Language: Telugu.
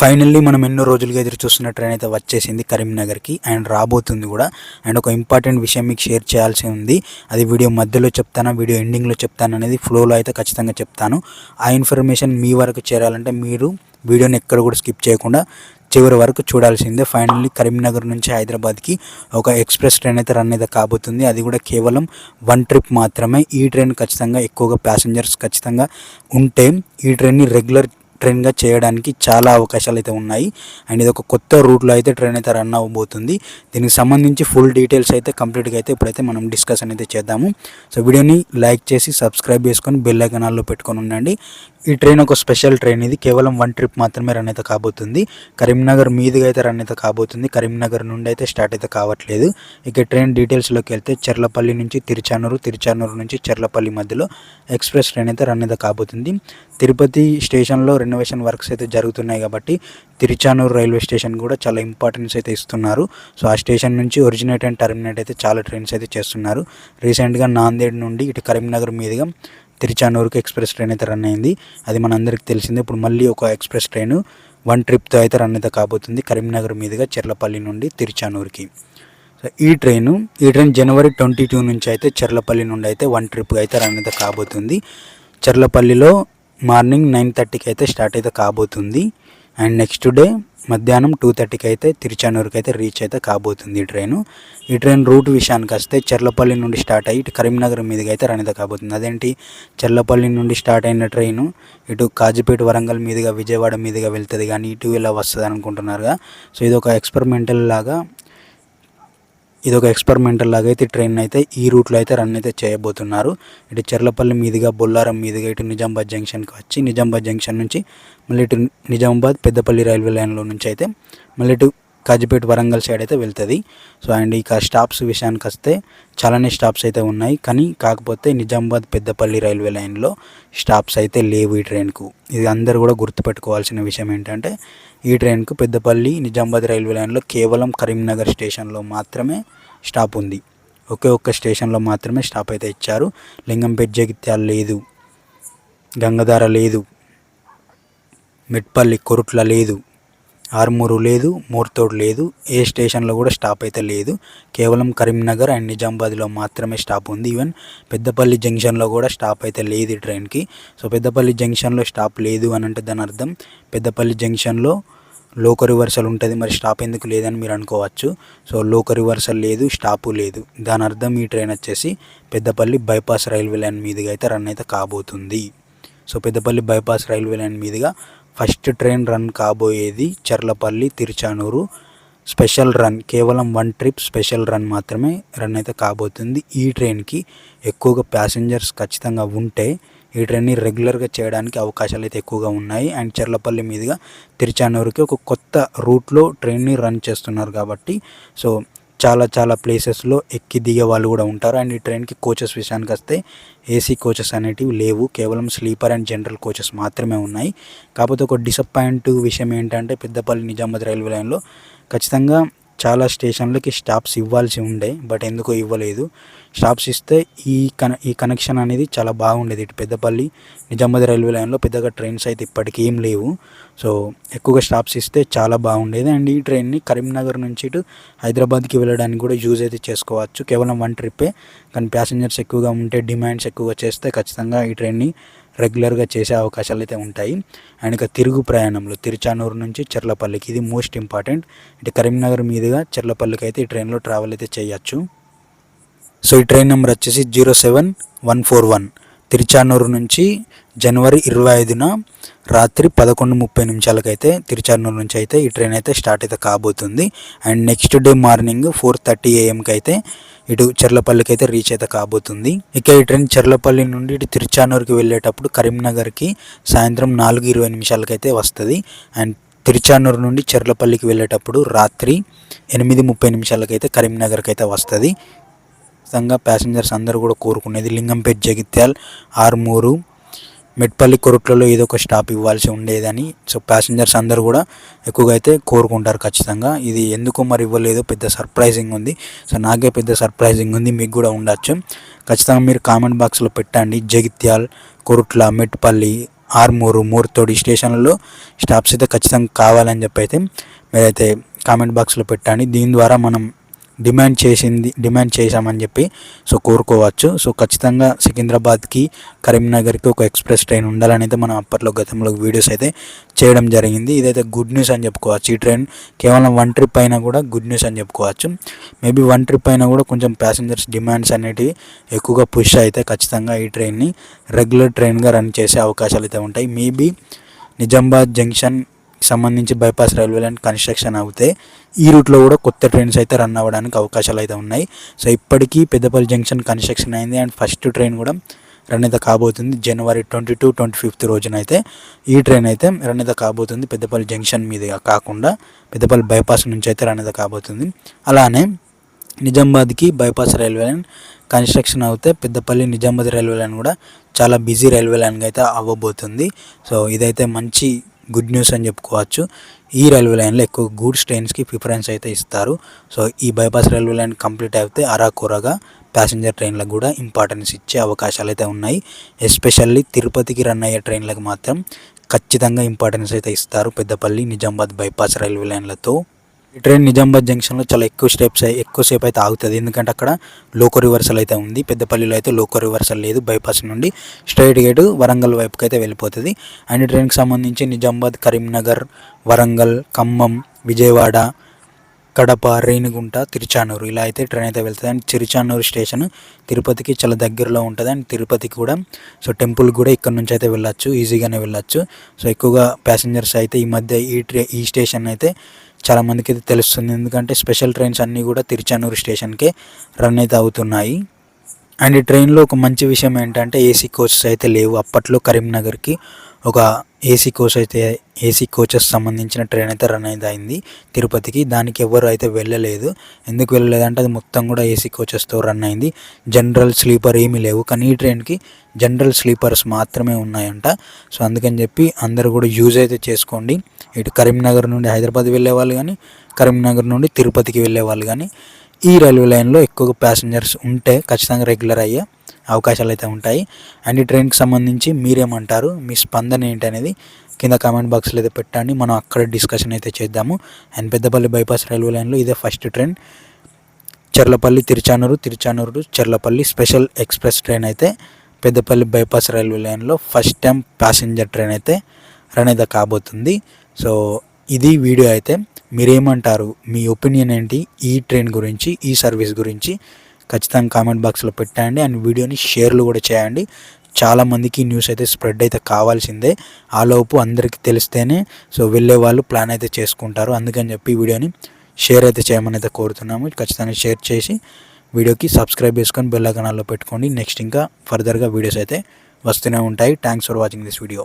ఫైనల్లీ మనం ఎన్నో రోజులుగా ఎదురు చూస్తున్న ట్రైన్ అయితే వచ్చేసింది కరీంనగర్కి అండ్ రాబోతుంది కూడా. అండ్ ఒక ఇంపార్టెంట్ విషయం మీకు షేర్ చేయాల్సి ఉంది. అది వీడియో మధ్యలో చెప్తాను, వీడియో ఎండింగ్లో చెప్తాను అనేది ఫ్లోలో అయితే ఖచ్చితంగా చెప్తాను. ఆ ఇన్ఫర్మేషన్ మీ వరకు చేరాలంటే మీరు వీడియోని ఎక్కడ కూడా స్కిప్ చేయకుండా చివరి వరకు చూడాల్సిందే. ఫైనల్లీ కరీంనగర్ నుంచి హైదరాబాద్కి ఒక ఎక్స్ప్రెస్ ట్రైన్ అయితే రన్ అయితే కాబోతుంది. అది కూడా కేవలం వన్ ట్రిప్ మాత్రమే. ఈ ట్రైన్ ఖచ్చితంగా ఎక్కువగా ప్యాసింజర్స్ ఖచ్చితంగా ఉంటే ఈ ట్రైన్ని రెగ్యులర్ ట్రైన్గా చేయడానికి చాలా అవకాశాలు అయితే ఉన్నాయి. అండ్ ఇది ఒక కొత్త రూట్లో అయితే ట్రైన్ అయితే రన్ అవ్వబోతుంది. దీనికి సంబంధించి ఫుల్ డీటెయిల్స్ అయితే కంప్లీట్గా అయితే ఇప్పుడైతే మనం డిస్కషన్ అయితే చేద్దాము. సో వీడియోని లైక్ చేసి సబ్స్క్రైబ్ చేసుకొని బెల్ ఐకాన్ ఆల్లో పెట్టుకొని ఉండండి. ఈ ట్రైన్ ఒక స్పెషల్ ట్రైన్. ఇది కేవలం వన్ ట్రిప్ మాత్రమే రన్ అయితే కాబోతుంది. కరీంనగర్ మీదుగా అయితే రన్ అయితే కాబోతుంది. కరీంనగర్ నుండి అయితే స్టార్ట్ అయితే కావట్లేదు. ఇక ట్రైన్ డీటెయిల్స్లోకి వెళ్తే చెర్లపల్లి నుంచి తిరుచానూరు నుంచి చెర్లపల్లి మధ్యలో ఎక్స్ప్రెస్ ట్రైన్ అయితే రన్ అయితే కాబోతుంది. తిరుపతి స్టేషన్లో రెనోవేషన్ వర్క్స్ అయితే జరుగుతున్నాయి కాబట్టి తిరుచానూరు రైల్వే స్టేషన్ కూడా చాలా ఇంపార్టెన్స్ అయితే ఇస్తున్నారు. సో ఆ స్టేషన్ నుంచి ఒరిజినేట్ అండ్ టర్మినేట్ అయితే చాలా ట్రైన్స్ అయితే చేస్తున్నారు. రీసెంట్గా నాందేడ్ నుండి ఇటు కరీంనగర్ మీదుగా తిరుచానూరుకి ఎక్స్ప్రెస్ ట్రైన్ అయితే రన్ అయింది. అది మనందరికీ తెలిసిందే. ఇప్పుడు మళ్ళీ ఒక ఎక్స్ప్రెస్ ట్రైన్ వన్ ట్రిప్తో అయితే రన్ అయితే కాబోతుంది కరీంనగర్ మీదుగా చెర్లపల్లి నుండి తిరుచానూరుకి. సో ఈ ట్రైన్ జనవరి 22 నుంచి అయితే చెర్లపల్లి నుండి అయితే వన్ ట్రిప్గా అయితే రన్ అయితే కాబోతుంది. చెర్లపల్లిలో మార్నింగ్ 9:30కి అయితే స్టార్ట్ అయితే కాబోతుంది. అండ్ నెక్స్ట్ డే మధ్యాహ్నం 2:30కి అయితే తిరుచానూరుకి అయితే రీచ్ అయితే కాబోతుంది ఈ ట్రైన్ రూట్ విషయానికి వస్తే చెర్లపల్లి నుండి స్టార్ట్ అయ్యి ఇటు కరీంనగర్ మీదుగా అయితే రన్ అయితే కాబోతుంది. అదేంటి, చెర్లపల్లి నుండి స్టార్ట్ అయిన ట్రైను ఇటు కాజీపేట వరంగల్ మీదుగా విజయవాడ మీదుగా వెళ్తుంది కానీ ఇటు ఇలా వస్తుంది అనుకుంటున్నారుగా. సో ఇది ఒక ఎక్స్పెరిమెంటల్ లాగా అయితే ట్రైన్ అయితే ఈ రూట్లో అయితే రన్ అయితే చేయబోతున్నారు. ఇటు చెర్లపల్లి మీదుగా బొల్లారం మీదుగా ఇటు నిజామాబాద్ జంక్షన్కి వచ్చి నిజామాబాద్ జంక్షన్ నుంచి మళ్ళీ ఇటు నిజామాబాద్ పెద్దపల్లి రైల్వే లైన్లో నుంచి అయితే మళ్ళీ ఇటు కాజీపేట వరంగల్ సైడ్ అయితే వెళ్తుంది. సో అండ్ ఇక స్టాప్స్ విషయానికి వస్తే చాలానే స్టాప్స్ అయితే ఉన్నాయి. కాకపోతే నిజామాబాద్ పెద్దపల్లి రైల్వే లైన్లో స్టాప్స్ అయితే లేవు ఈ ట్రైన్కు. ఇది అందరూ కూడా గుర్తుపెట్టుకోవాల్సిన విషయం ఏంటంటే ఈ ట్రైన్కు పెద్దపల్లి నిజామాబాద్ రైల్వే లైన్లో కేవలం కరీంనగర్ స్టేషన్లో మాత్రమే స్టాప్ ఉంది. ఒక్క స్టేషన్లో మాత్రమే స్టాప్ అయితే ఇచ్చారు. లింగంపేట జగిత్యాల లేదు, గంగధార లేదు, మెట్పల్లి కొరుట్ల లేదు, ఆర్మూరు లేదు, మోర్తోడ్ లేదు. ఏ స్టేషన్లో కూడా స్టాప్ అయితే లేదు. కేవలం కరీంనగర్ అండ్ నిజామాబాద్లో మాత్రమే స్టాప్ ఉంది. ఈవెన్ పెద్దపల్లి జంక్షన్లో కూడా స్టాప్ అయితే లేదు ఈ ట్రైన్కి. సో పెద్దపల్లి జంక్షన్లో స్టాప్ లేదు అని అంటే దాని అర్థం పెద్దపల్లి జంక్షన్లో లోకల్ రివర్సల్ ఉంటుంది. మరి స్టాప్ ఎందుకు లేదని మీరు అనుకోవచ్చు. సో లోకల్ రివర్సల్ లేదు, స్టాపు లేదు. దాని అర్థం ఈ ట్రైన్ వచ్చేసి పెద్దపల్లి బైపాస్ రైల్వే లైన్ మీదుగా అయితే రన్ అయితే కాబోతుంది. So Peddapalli bypass railway line మీదుగా ఫస్ట్ ట్రైన్ రన్ కాబోయేది చెర్లపల్లి తిరుచానూరు స్పెషల్ రన్. కేవలం వన్ ట్రిప్ స్పెషల్ రన్ మాత్రమే రన్ అయితే కాబోతుంది. ఈ ట్రైన్కి ఎక్కువగా ప్యాసింజర్స్ ఖచ్చితంగా ఉంటే ఈ ట్రైన్ని రెగ్యులర్గా చేయడానికి అవకాశాలు అయితే ఎక్కువగా ఉన్నాయి. అండ్ చెర్లపల్లి మీదుగా తిరుచానూరుకి ఒక కొత్త రూట్లో ట్రైన్ని రన్ చేస్తున్నారు కాబట్టి సో చాలా ప్లేసెస్లో ఎక్కి దిగే వాళ్ళు కూడా ఉంటారు. అండ్ ఈ ట్రైన్కి కోచెస్ విషయానికి వస్తే ఏసీ కోచెస్ అనేటివి లేవు. కేవలం స్లీపర్ అండ్ జనరల్ కోచెస్ మాత్రమే ఉన్నాయి. కాకపోతే ఒక డిసప్పాయింట్ విషయం ఏంటంటే పెద్దపల్లి నిజామాబాద్ రైల్వే లైన్లో ఖచ్చితంగా చాలా స్టేషన్లకి స్టాప్స్ ఇవ్వాల్సి ఉండే, బట్ ఎందుకో ఇవ్వలేదు. స్టాప్స్ ఇస్తే ఈ కనెక్షన్ అనేది చాలా బాగుండేది. ఇటు పెద్దపల్లి నిజామాబాద్ రైల్వే లైన్లో పెద్దగా ట్రైన్స్ అయితే ఇప్పటికీ ఏం లేవు. సో ఎక్కువగా స్టాప్స్ ఇస్తే చాలా బాగుండేది. అండ్ ఈ ట్రైన్ని కరీంనగర్ నుంచి ఇటు హైదరాబాద్కి వెళ్ళడానికి కూడా యూజ్ అయితే చేసుకోవచ్చు. కేవలం వన్ ట్రిప్పే, కానీ ప్యాసింజర్స్ ఎక్కువగా ఉంటే డిమాండ్స్ ఎక్కువగా చేస్తే ఖచ్చితంగా ఈ ట్రైన్ని రెగ్యులర్గా చేసే అవకాశాలు అయితే ఉంటాయి. అండ్ ఇక తిరుగు ప్రయాణంలో తిరుచానూరు నుంచి చెర్లపల్లికి ఇది మోస్ట్ ఇంపార్టెంట్. ఇటు కరీంనగర్ మీదుగా చెర్లపల్లికి అయితే ఈ ట్రైన్లో ట్రావెల్ అయితే చేయొచ్చు. సో ఈ ట్రైన్ నెంబర్ వచ్చేసి 07141. తిరుచానూరు నుంచి జనవరి 25న రాత్రి 11:30 అయితే తిరుచానూరు నుంచి అయితే ఈ ట్రైన్ అయితే స్టార్ట్ అయితే కాబోతుంది. And next day morning 4:30 AM అయితే ఇటు చెర్లపల్లికి అయితే రీచ్ అయితే కాబోతుంది. ఇక ఈ ట్రైన్ చెర్లపల్లి నుండి ఇటు తిరుచానూరుకి వెళ్ళేటప్పుడు కరీంనగర్కి సాయంత్రం 4:20 అయితే వస్తుంది. అండ్ తిరుచానూరు నుండి చెర్లపల్లికి వెళ్ళేటప్పుడు రాత్రి 8:30 అయితే కరీంనగర్కి అయితే వస్తుంది. ఖచ్చితంగా ప్యాసింజర్స్ అందరూ కూడా కోరుకునేది లింగంపేట జగిత్యాల్, ఆర్మూరు, మెట్పల్లి కొరుట్లలో ఏదో ఒక స్టాప్ ఇవ్వాల్సి ఉండేదని. సో ప్యాసింజర్స్ అందరూ కూడా ఎక్కువగా అయితే కోరుకుంటారు ఖచ్చితంగా. ఇది ఎందుకో మరి ఇవ్వలేదో పెద్ద సర్ప్రైజింగ్ ఉంది. సో నాకే పెద్ద సర్ప్రైజింగ్ ఉంది, మీకు కూడా ఉండొచ్చు. ఖచ్చితంగా మీరు కామెంట్ బాక్స్లో పెట్టండి. జగిత్యాల్, కొరుట్ల, మెట్పల్లి, ఆర్మూరు, మూర్తోడ్ ఈ స్టేషన్లలో స్టాప్స్ అయితే ఖచ్చితంగా కావాలని చెప్పి అయితే మీరైతే కామెంట్ బాక్స్లో పెట్టండి. దీని ద్వారా మనం డిమాండ్ చేశామని చెప్పి సో కోరుకోవచ్చు. సో ఖచ్చితంగా సికింద్రాబాద్కి, కరీంనగర్కి ఒక ఎక్స్ప్రెస్ ట్రైన్ ఉండాలని అయితే మనం అప్పట్లో గతంలో వీడియోస్ అయితే చేయడం జరిగింది. ఇదైతే గుడ్ న్యూస్ అని చెప్పుకోవచ్చు. ఈ ట్రైన్ కేవలం 1 ట్రిప్ అయినా కూడా గుడ్ న్యూస్ అని చెప్పుకోవచ్చు. మేబీ 1 ట్రిప్ అయినా కూడా కొంచెం ప్యాసింజర్స్ డిమాండ్స్ అనేటివి ఎక్కువగా పుష్ అయితే ఖచ్చితంగా ఈ ట్రైన్ని రెగ్యులర్ ట్రైన్గా రన్ చేసే అవకాశాలు అయితే ఉంటాయి. మేబీ నిజామాబాద్ జంక్షన్ సంబంధించి బైపాస్ రైల్వే లైన్ కన్స్ట్రక్షన్ అవుతే ఈ రూట్లో కూడా కొత్త ట్రైన్స్ అయితే రన్ అవ్వడానికి అవకాశాలు అయితే ఉన్నాయి. సో ఇప్పటికీ పెద్దపల్లి జంక్షన్ కన్స్ట్రక్షన్ అయింది అండ్ ఫస్ట్ ట్రైన్ కూడా రన్ అయితే కాబోతుంది. జనవరి 22, 25 రోజున అయితే ఈ ట్రైన్ అయితే రన్ అయితే కాబోతుంది. పెద్దపల్లి జంక్షన్ మీద కాకుండా పెద్దపల్లి బైపాస్ నుంచి అయితే రన్ అయితే కాబోతుంది. అలానే నిజామాబాద్కి బైపాస్ రైల్వే లైన్ కన్స్ట్రక్షన్ అవుతే పెద్దపల్లి నిజామాబాద్ రైల్వే లైన్ కూడా చాలా బిజీ రైల్వే లైన్గా అయితే అవ్వబోతుంది. సో ఇదైతే మంచి గుడ్ న్యూస్ అని చెప్పుకోవచ్చు. ఈ రైల్వే లైన్లో ఎక్కువ గూడ్స్ ట్రైన్స్కి ప్రిఫరెన్స్ అయితే ఇస్తారు. సో ఈ బైపాస్ రైల్వే లైన్ కంప్లీట్ అయితే అరాకొరగా ప్యాసింజర్ ట్రైన్లకు కూడా ఇంపార్టెన్స్ ఇచ్చే అవకాశాలు అయితే ఉన్నాయి. ఎస్పెషల్లీ తిరుపతికి రన్ అయ్యే ట్రైన్లకు మాత్రం ఖచ్చితంగా ఇంపార్టెన్స్ అయితే ఇస్తారు పెద్దపల్లి నిజామాబాద్ బైపాస్ రైల్వే లైన్లతో. ఈ ట్రైన్ నిజామాబాద్ జంక్షన్లో చాలా ఎక్కువసేపు అయితే ఆగుతుంది. ఎందుకంటే అక్కడ లోకో రివర్సల్ అయితే ఉంది. పెద్దపల్లిలో అయితే లోకో రివర్సల్ లేదు. బైపాస్ నుండి స్ట్రైట్ గేటు వరంగల్ వైపుకి అయితే వెళ్ళిపోతుంది. అండ్ ఈ ట్రైన్కి సంబంధించి నిజామాబాద్, కరీంనగర్, వరంగల్, ఖమ్మం, విజయవాడ, కడప, రేణిగుంట, తిరుచానూరు ఇలా అయితే ట్రైన్ అయితే వెళ్తుంది. అండ్ తిరుచానూరు స్టేషన్ తిరుపతికి చాలా దగ్గరలో ఉంటుంది. అండ్ తిరుపతికి కూడా సో టెంపుల్ కూడా ఇక్కడ నుంచి అయితే వెళ్ళొచ్చు, ఈజీగానే వెళ్ళొచ్చు. సో ఎక్కువగా ప్యాసింజర్స్ అయితే ఈ మధ్య ఈ స్టేషన్ అయితే చాలామందికి అయితే తెలుస్తుంది. ఎందుకంటే స్పెషల్ ట్రైన్స్ అన్నీ కూడా తిరుచానూరు స్టేషన్కే రన్ అయితే అవుతున్నాయి. అండ్ ఈ ట్రైన్లో ఒక మంచి విషయం ఏంటంటే ఏసీ కోచెస్ అయితే లేవు. అప్పట్లో కరీంనగర్కి ఒక ఏసీ కోచెస్ సంబంధించిన ట్రైన్ అయితే రన్ అయితే అయింది తిరుపతికి. దానికి ఎవరు అయితే వెళ్ళలేదు. ఎందుకు వెళ్ళలేదంటే అది మొత్తం కూడా ఏసీ కోచెస్తో రన్ అయింది. జనరల్ స్లీపర్ ఏమీ లేవు. కానీ ఈ ట్రైన్కి జనరల్ స్లీపర్స్ మాత్రమే ఉన్నాయంట. సో అందుకని చెప్పి అందరూ కూడా యూజ్ అయితే చేసుకోండి. ఇటు కరీంనగర్ నుండి హైదరాబాద్ వెళ్ళే వాళ్ళు కానీ, కరీంనగర్ నుండి తిరుపతికి వెళ్ళే వాళ్ళు కానీ ఈ రైల్వే లైన్లో ఎక్కువగా ప్యాసింజర్స్ ఉంటే ఖచ్చితంగా రెగ్యులర్ అయ్యే అవకాశాలు అయితే ఉంటాయి. అండ్ ఈ ట్రైన్కి సంబంధించి మీరేమంటారు, మీ స్పందన ఏంటి అనేది కింద కామెంట్ బాక్స్లో అయితే పెట్టండి. మనం అక్కడ డిస్కషన్ అయితే చేద్దాము. అండ్ పెద్దపల్లి బైపాస్ రైల్వే లైన్లో ఇదే first train Cherlapalli Tiruchanur to Cherlapalli special express train అయితే పెద్దపల్లి బైపాస్ రైల్వే లైన్లో ఫస్ట్ టైం ప్యాసింజర్ ట్రైన్ అయితే రన్ అయితే కాబోతుంది. సో ఇది వీడియో అయితే మీరేమంటారు, మీ ఒపీనియన్ ఏంటి ఈ ట్రైన్ గురించి, ఈ సర్వీస్ గురించి ఖచ్చితంగా కామెంట్ బాక్స్లో పెట్టండి. అండ్ వీడియోని షేర్లు కూడా చేయండి. చాలామందికి న్యూస్ అయితే స్ప్రెడ్ అయితే కావాల్సిందే. ఆలోపు అందరికీ తెలిస్తేనే సో వెళ్ళే వాళ్ళు ప్లాన్ అయితే చేసుకుంటారు. అందుకని చెప్పి వీడియోని షేర్ అయితే చేయమని అయితే కోరుతున్నాము. ఖచ్చితంగా షేర్ చేసి వీడియోకి సబ్స్క్రైబ్ చేసుకొని బెల్ ఐకాన్లో పెట్టుకోండి. నెక్స్ట్ ఇంకా ఫర్దర్గా వీడియోస్ అయితే వస్తూనే ఉంటాయి. Thanks for watching this video.